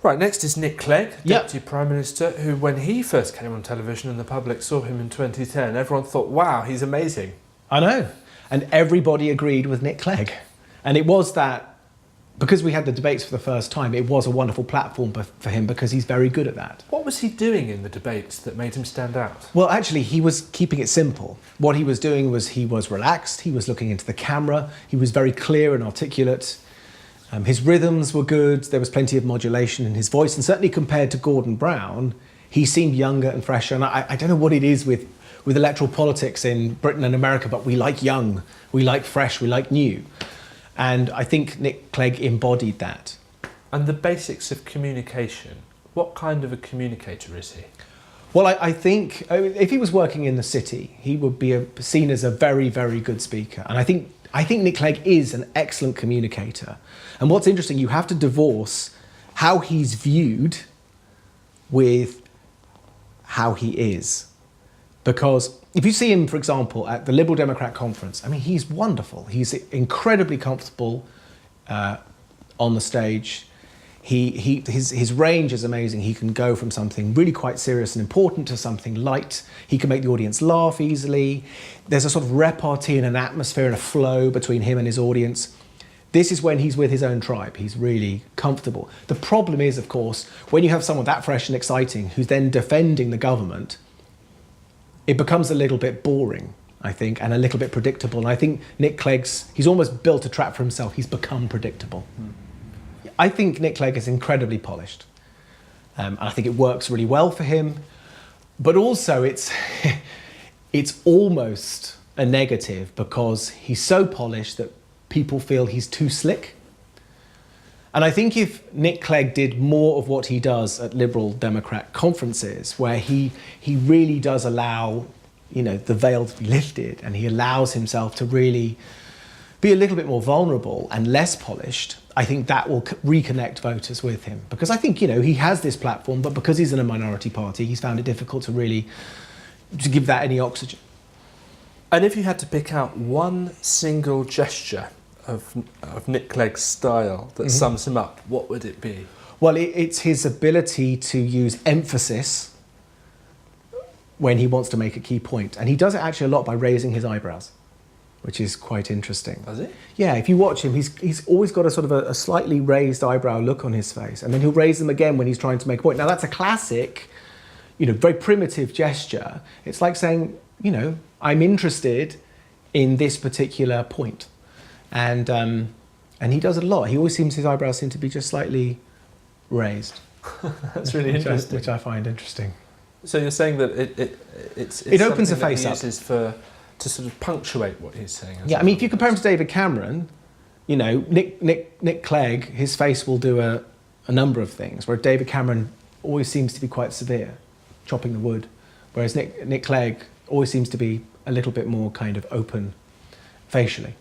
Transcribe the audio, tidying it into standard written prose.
Right, next is Nick Clegg, Yep. Deputy Prime Minister, who when he first came on television and the public saw him in 2010, everyone thought, wow, he's amazing. I know. And everybody agreed with Nick Clegg. And it was that, because we had the debates for the first time, it was a wonderful platform for him because he's very good at that. What was he doing in the debates that made him stand out? Well, actually, he was keeping it simple. What he was doing was he was relaxed, he was looking into the camera, he was very clear and articulate. His rhythms were good, there was plenty of modulation in his voice, and certainly compared to Gordon Brown, he seemed younger and fresher. And I don't know what it is with electoral politics in Britain and America, but we like young, we like fresh, we like new. And I think Nick Clegg embodied that. And the basics of communication, what kind of a communicator is he? Well, I think if he was working in the city, he would be seen as a very, very good speaker. And I think Nick Clegg is an excellent communicator. And what's interesting, you have to divorce how he's viewed with how he is. Because if you see him, for example, at the Liberal Democrat conference, I mean, he's wonderful. He's incredibly comfortable on the stage. His range is amazing. He can go from something really quite serious and important to something light. He can make the audience laugh easily. There's a sort of repartee and an atmosphere and a flow between him and his audience. This is when he's with his own tribe. He's really comfortable. The problem is, of course, when you have someone that fresh and exciting who's then defending the government, it becomes a little bit boring, I think, and a little bit predictable. And I think Nick Clegg's, he's almost built a trap for himself. He's become predictable. I think Nick Clegg is incredibly polished. And I think it works really well for him. But also it's almost a negative because he's so polished that people feel he's too slick. And I think if Nick Clegg did more of what he does at Liberal Democrat conferences, where he really does allow, the veil to be lifted, and he allows himself to really be a little bit more vulnerable and less polished, I think that will reconnect voters with him. Because I think, he has this platform, but because he's in a minority party, he's found it difficult to give that any oxygen. And if you had to pick out one single gesture of Nick Clegg's style that sums him up, what would it be? Well, it's his ability to use emphasis when he wants to make a key point. And he does it actually a lot by raising his eyebrows, which is quite interesting. Does he? Yeah, if you watch him, he's always got a sort of a slightly raised eyebrow look on his face. And then he'll raise them again when he's trying to make a point. Now, that's a classic, very primitive gesture. It's like saying, I'm interested in this particular point. And he does it a lot. He always seems, his eyebrows seem to be just slightly raised. That's really interesting. Which I find interesting. So you're saying that it opens the face up. He uses to sort of punctuate what he's saying. Yeah, I mean, if you compare him to David Cameron, Nick Clegg, his face will do a number of things, where David Cameron always seems to be quite severe, chopping the wood, whereas Nick Clegg always seems to be a little bit more kind of open facially.